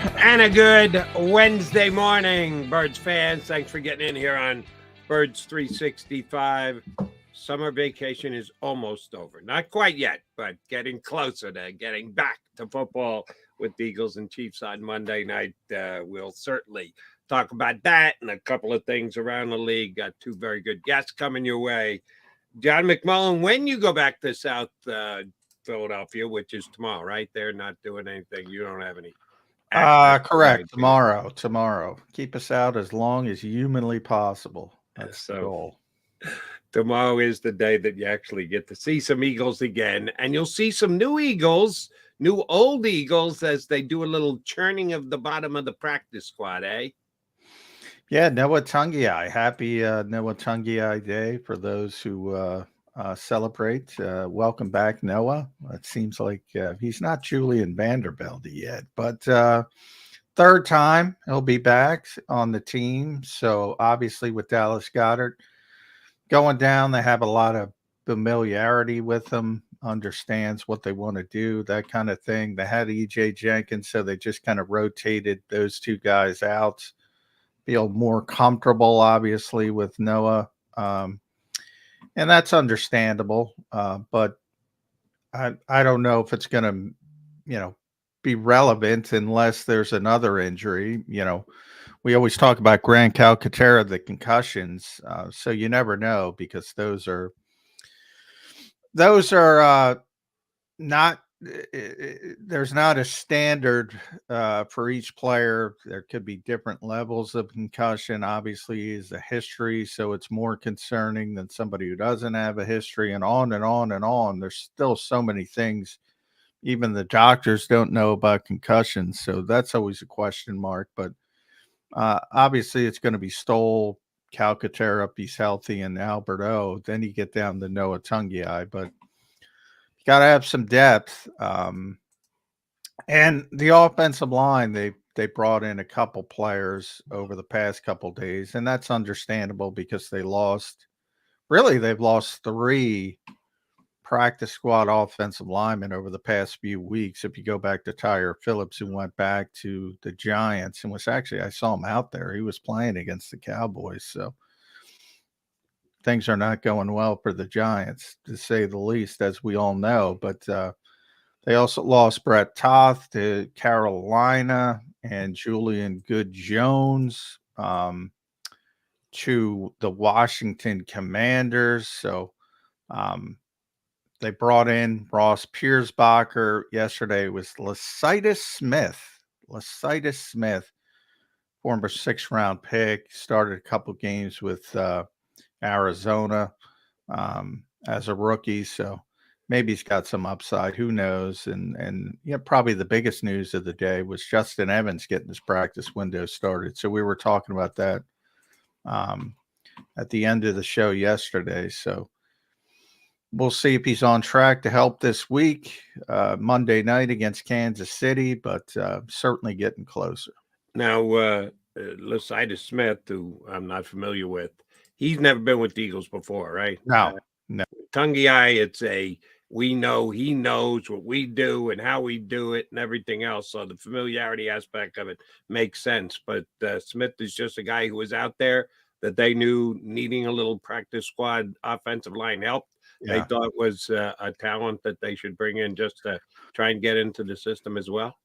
And a good Wednesday morning, Birds fans. Thanks for getting in here on Birds 365. Summer vacation is almost over. Not quite yet, but getting closer to getting back to football with the Eagles and Chiefs on Monday night. We'll certainly talk about that and a couple of things around the league. Got two very good guests coming your way. John McMullen, when you go back to South Philadelphia, which is tomorrow, right? They're not doing anything. You don't have any. Correct. Tomorrow. Keep us out as long as humanly possible. That's the goal. Tomorrow is the day that you actually get to see some Eagles again, and you'll see some new Eagles, new old Eagles, as they do a little churning of the bottom of the practice squad, eh? Yeah, Noah Togiai. Happy Noah Togiai Day for those who celebrate. Welcome back, Noah. It seems like he's not Julian Vanderbilt yet, but third time he'll be back on the team. So obviously with Dallas Goedert going down, they have a lot of familiarity with them, understands what they want to do, that kind of thing. They had E.J. Jenkins, so they just kind of rotated those two guys out. Feel more comfortable, obviously, with Noah. And that's understandable. But I don't know if it's going to, be relevant unless there's another injury. We always talk about Grand Calcaterra, the concussions. So you never know, because those are not, there's not a standard for each player. There could be different levels of concussion. Obviously, is a history, so it's more concerning than somebody who doesn't have a history, and on and on and on. There's still so many things even the doctors don't know about concussions, so that's always a question mark. But obviously, it's going to be Stoll, Calcaterra if he's healthy, and Alberto. Then you get down to Noah Togiai, but got to have some depth. And the offensive line, they brought in a couple players over the past couple days, and that's understandable because they've lost three practice squad offensive linemen over the past few weeks. If you go back to Tyre Phillips, who went back to the Giants and I saw him out there. He was playing against the Cowboys. So things are not going well for the Giants, to say the least, as we all know. But they also lost Brett Toth to Carolina and Julian Good-Jones to the Washington Commanders. So they brought in Ross Piersbacher. Yesterday was Lecitus Smith, former 6th-round pick, started a couple games with Arizona as a rookie. So maybe he's got some upside. Who knows? And probably the biggest news of the day was Justin Evans getting his practice window started. So we were talking about that at the end of the show yesterday. So we'll see if he's on track to help this week, Monday night against Kansas City, but certainly getting closer. Now, Lecitus Smith, who I'm not familiar with, he's never been with the Eagles before, right? No. Togiai, we know he knows what we do and how we do it and everything else. So the familiarity aspect of it makes sense. But Smith is just a guy who was out there that they knew needing a little practice squad offensive line help. Yeah. They thought was a talent that they should bring in just to try and get into the system as well.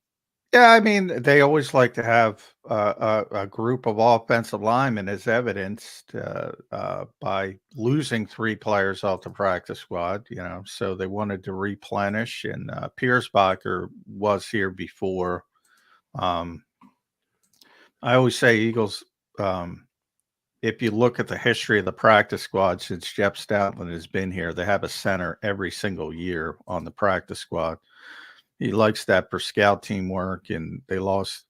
Yeah, I mean, they always like to have a group of offensive linemen, as evidenced by losing 3 players off the practice squad, so they wanted to replenish, and Piersbacher was here before. I always say Eagles, if you look at the history of the practice squad since Jeff Stoutland has been here, they have a center every single year on the practice squad. He likes that for scout teamwork, and they lost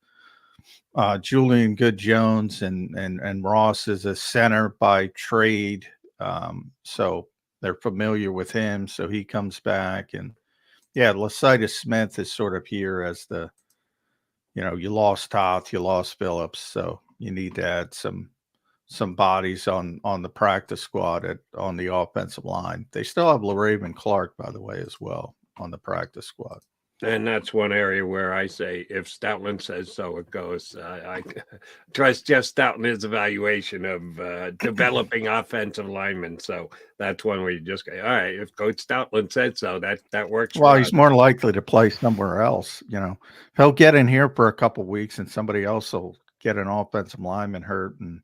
Julian Good-Jones and Ross is a center by trade. So they're familiar with him. So he comes back, and Lecitus Smith is sort of here as the, you lost Toth, you lost Phillips. So you need to add some bodies on the practice squad on the offensive line. They still have LaRaven Clark, by the way, as well on the practice squad. And that's one area where I say, if Stoutland says so, it goes. I trust Jeff Stoutland's evaluation of developing offensive linemen. So that's one where you just go, all right, if Coach Stoutland said so, that works Well, for he's us. more likely to play somewhere else. He'll get in here for a couple weeks, and somebody else will get an offensive lineman hurt, and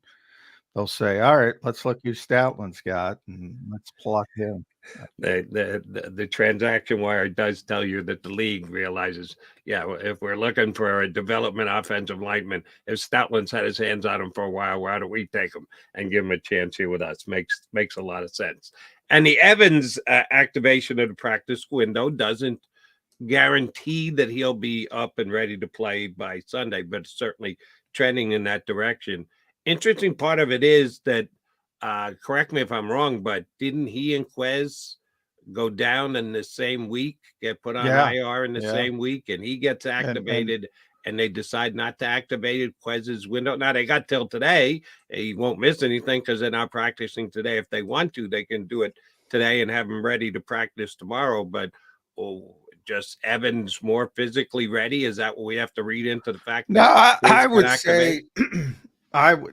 they'll say, "All right, let's look who Stoutland's got, and let's pluck him." The transaction wire does tell you that the league realizes, yeah, if we're looking for a development offensive lineman, if Stoutland's had his hands on him for a while, why don't we take him and give him a chance here with us? Makes a lot of sense. And the Evans activation of the practice window doesn't guarantee that he'll be up and ready to play by Sunday, but it's certainly trending in that direction. Interesting part of it is that, correct me if I'm wrong, but didn't he and Quez go down in the same week, get put on Yeah, IR in the yeah, same week, and he gets and activated, and they decide not to activate Quez's window? Now they got till today. He won't miss anything because they're not practicing today. If they want to, they can do it today and have him ready to practice tomorrow. But just Evans more physically ready? Is that what we have to read into the fact no, that I Quiz got would say, activated?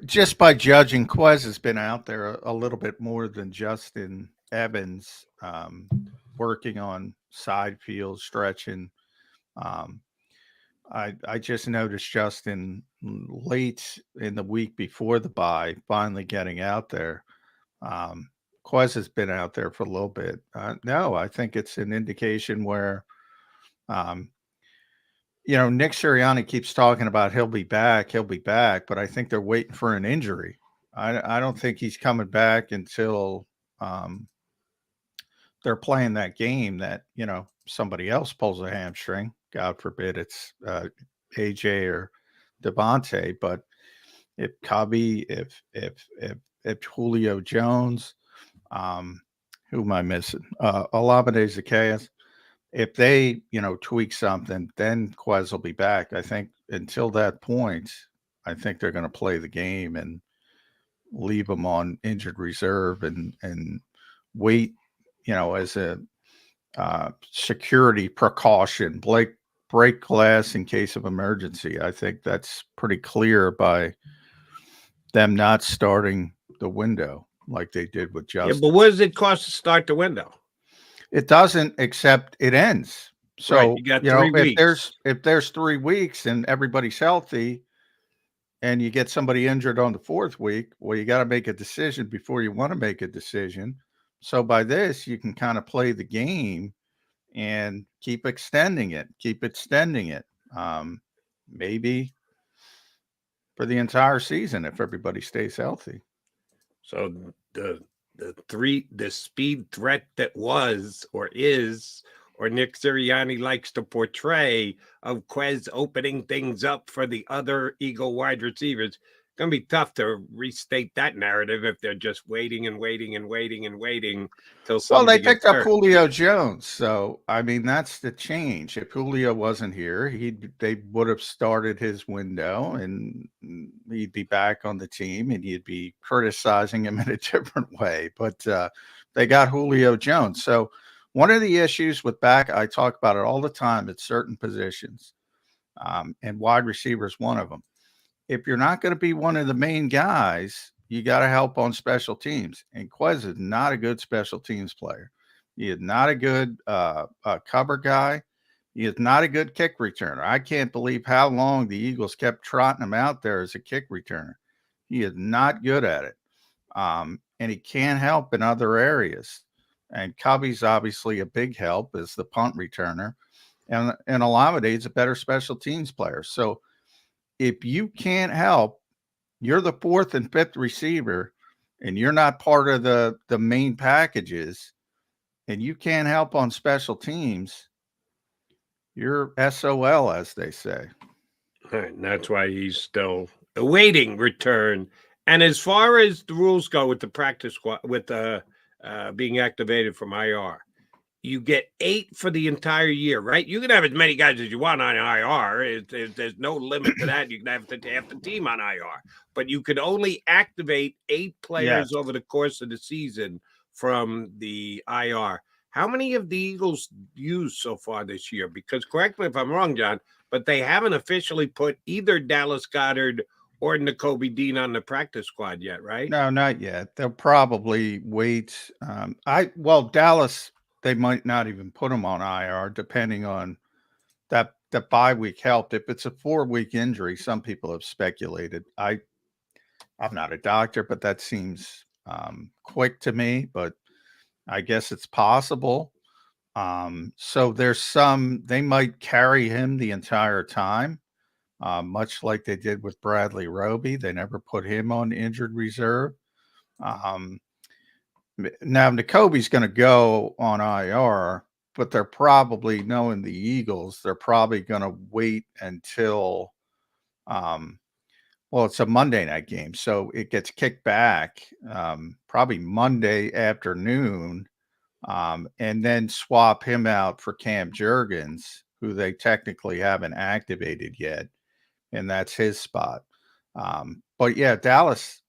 just by judging, Quez has been out there a little bit more than Justin Evans, working on side field stretching. Um, I just noticed Justin late in the week before the bye finally getting out there. Um, Quez has been out there for a little bit. No, I think it's an indication where, um, Nick Sirianni keeps talking about he'll be back, but I think they're waiting for an injury. I don't think he's coming back until um, they're playing that game that somebody else pulls a hamstring. God forbid it's AJ or Devontae, but if Cubby, if Julio Jones, um, who am I missing? Olamide Zacchaeus. If they, tweak something, then Quez will be back. I think until that point, I think they're going to play the game and leave him on injured reserve and wait, as a security precaution. Break glass in case of emergency. I think that's pretty clear by them not starting the window like they did with Yeah, Justin. but what does it cost to start the window? It doesn't, except it ends. Right, So, you got 3 weeks. if there's 3 weeks and everybody's healthy and you get somebody injured on the 4th week, well, you got to make a decision before you want to make a decision. So by this, you can kind of play the game and keep extending it, keep extending it. Maybe for the entire season if everybody stays healthy. So the speed threat that was or is, or Nick Sirianni likes to portray, of Quez opening things up for the other Eagle wide receivers, going to be tough to restate that narrative if they're just waiting and waiting and waiting and waiting till Well, they somebody picked gets up hurt. Julio Jones, so I mean that's the change. If Julio wasn't here, they would have started his window, and he'd be back on the team, and you'd be criticizing him in a different way. But they got Julio Jones. So one of the issues with back, I talk about it all the time at certain positions, and wide receiver is one of them. If you're not going to be one of the main guys, you got to help on special teams. And Quez is not a good special teams player. He is not a good cover guy. He is not a good kick returner. I can't believe how long the Eagles kept trotting him out there as a kick returner. He is not good at it. And he can't help in other areas. And Cubby's obviously a big help as the punt returner. And Olamide's a better special teams player. So if you can't help, you're the 4th and 5th receiver, and you're not part of the main packages, and you can't help on special teams, you're SOL, as they say. All right, and that's why he's still awaiting return. And as far as the rules go with the practice squad, with being activated from IR, you get 8 for the entire year, right? You can have as many guys as you want on IR. There's no limit to that. You can have half the team on IR, but you could only activate 8 Yes. players over the course of the season from the IR. How many of the Eagles used so far this year? Because correct me if I'm wrong, John, but they haven't officially put either Dallas Goedert or Nakobe Dean on the practice squad yet, right? No, not yet. They'll probably wait. Dallas, they might not even put him on IR, depending on that. The bye week helped. If it's a 4-week injury, some people have speculated. I'm not a doctor, but that seems quick to me. But I guess it's possible. So they might carry him the entire time, much like they did with Bradley Roby. They never put him on injured reserve. Now Nakobe's going to go on IR, but they're probably, knowing the Eagles, they're probably going to wait until, it's a Monday night game, so it gets kicked back probably Monday afternoon, and then swap him out for Cam Jurgens, who they technically haven't activated yet, and that's his spot. But yeah, Dallas.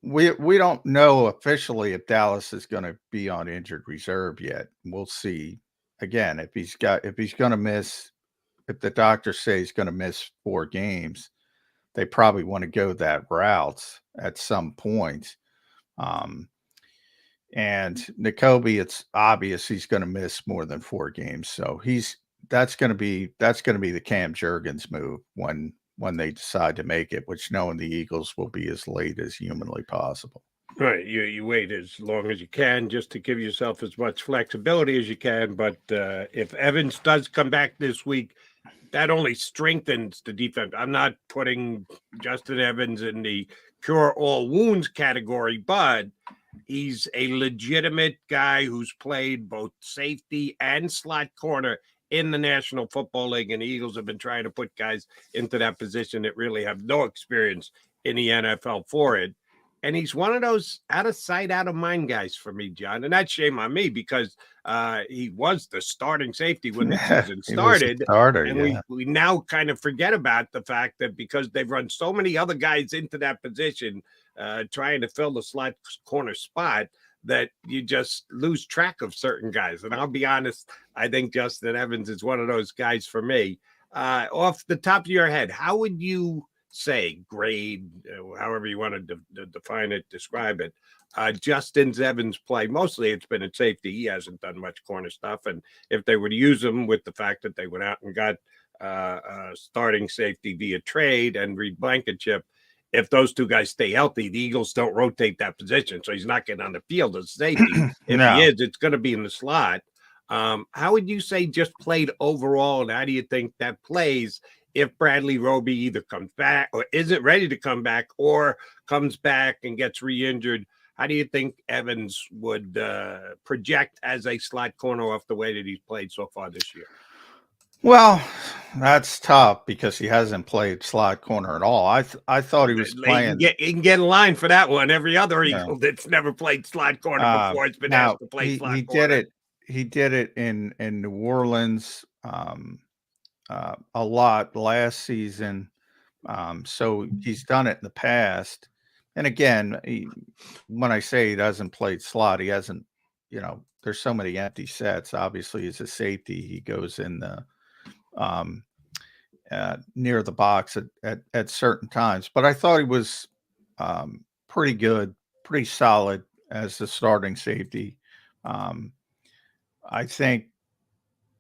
We don't know officially if Dallas is going to be on injured reserve yet. We'll see. Again, if he's going to miss, if the doctors say he's going to miss 4 games, they probably want to go that route at some point. And Nakobe, it's obvious he's going to miss more than 4 games. So that's going to be the Cam Jurgens move when they decide to make it, which, knowing the Eagles, will be as late as humanly possible. Right. You wait as long as you can just to give yourself as much flexibility as you can. But if Evans does come back this week, that only strengthens the defense. I'm not putting Justin Evans in the cure all wounds category, but he's a legitimate guy who's played both safety and slot corner in the National Football League, and the Eagles have been trying to put guys into that position that really have no experience in the NFL for it. And he's one of those out of sight, out of mind guys for me, John. And that's shame on me because he was the starting safety when the season started. And we now kind of forget about the fact that because they've run so many other guys into that position, trying to fill the slot corner spot, that you just lose track of certain guys. And I'll be honest, I think Justin Evans is one of those guys for me. Off the top of your head, how would you say, grade, however you want to define it, describe it, Justin Evans' play? Mostly it's been at safety. He hasn't done much corner stuff. And if they would use him, with the fact that they went out and got starting safety via trade and Reed Blankenship, if those 2 guys stay healthy, the Eagles don't rotate that position. So he's not getting on the field as safety. If he is, it's going to be in the slot. How would you say just played overall, and how do you think that plays if Bradley Roby either comes back or isn't ready to come back, or comes back and gets re-injured? How do you think Evans would project as a slot corner off the way that he's played so far this year? Well, that's tough because he hasn't played slot corner at all. I thought he was playing. You can get in line for that one. Every other Eagle that's never played slot corner before has been asked to play slot corner. He did it in New Orleans a lot last season. So he's done it in the past. And again, when I say he hasn't played slot, he hasn't, there's so many empty sets. Obviously, as a safety, he goes in the near the box at certain times. But I thought he was pretty good, pretty solid as the starting safety. I think,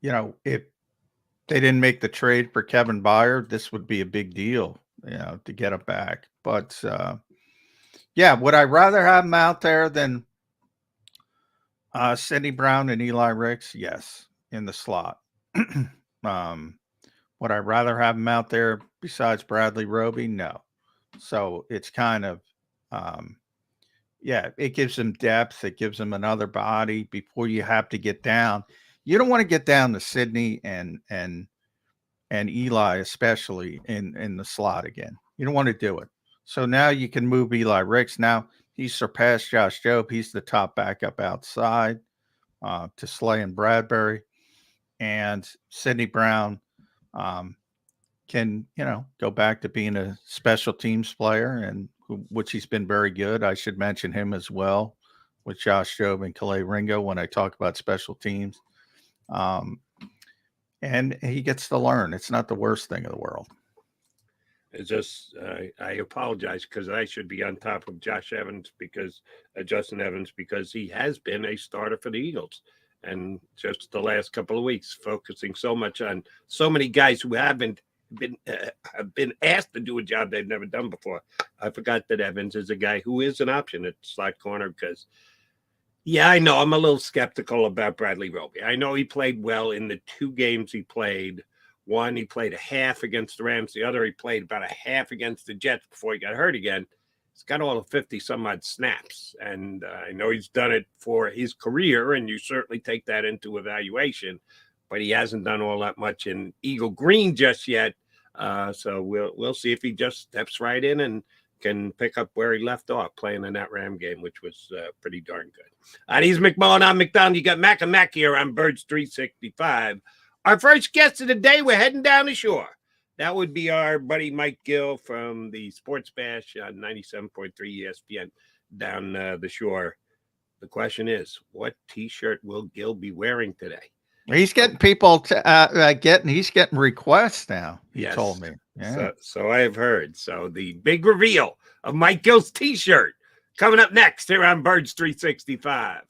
if they didn't make the trade for Kevin Byard, this would be a big deal, to get him back. But would I rather have him out there than Sidney Brown and Eli Ricks? Yes, in the slot. Would I rather have him out there besides Bradley Roby? No. So it's kind of, it gives him depth. It gives him another body before you have to get down. You don't want to get down to Sidney and Eli, especially in the slot again. You don't want to do it. So now you can move Eli Ricks. Now he's surpassed Josh Jobe. He's the top backup outside to Slay and Bradbury. And Sidney Brown can, go back to being a special teams player, and which he's been very good. I should mention him as well. with Josh Jobe and Calais Ringo when I talk about special teams. And he gets to learn. It's not the worst thing in the world. It's just I apologize because I should be on top of Justin Evans, because he has been a starter for the Eagles, and just the last couple of weeks focusing so much on so many guys who haven't been asked to do a job they've never done before. I forgot that Evans is a guy who is an option at slot corner because. Yeah, I know. I'm a little skeptical about Bradley Roby. I know he played well in the 2 games he played. One, he played a half against the Rams. The other, he played about a half against the Jets before he got hurt again. He's got all of 50-some-odd snaps. And I know he's done it for his career, and you certainly take that into evaluation. But he hasn't done all that much in Eagle Green just yet. So we'll see if he just steps right in and can pick up where he left off playing in that Ram game, which was pretty darn good. He's McMullen. I'm McDonald. You got Mac and Mac here on Birds 365. Our first guest of the day, we're heading down the shore. That would be our buddy Mike Gill from the Sports Bash on 97.3 ESPN down the shore. The question is, what T-shirt will Gill be wearing today? He's getting people he's getting requests now. He told me. Yeah. So I have heard. So the big reveal of Mike Gill's T-shirt coming up next here on Birds 365.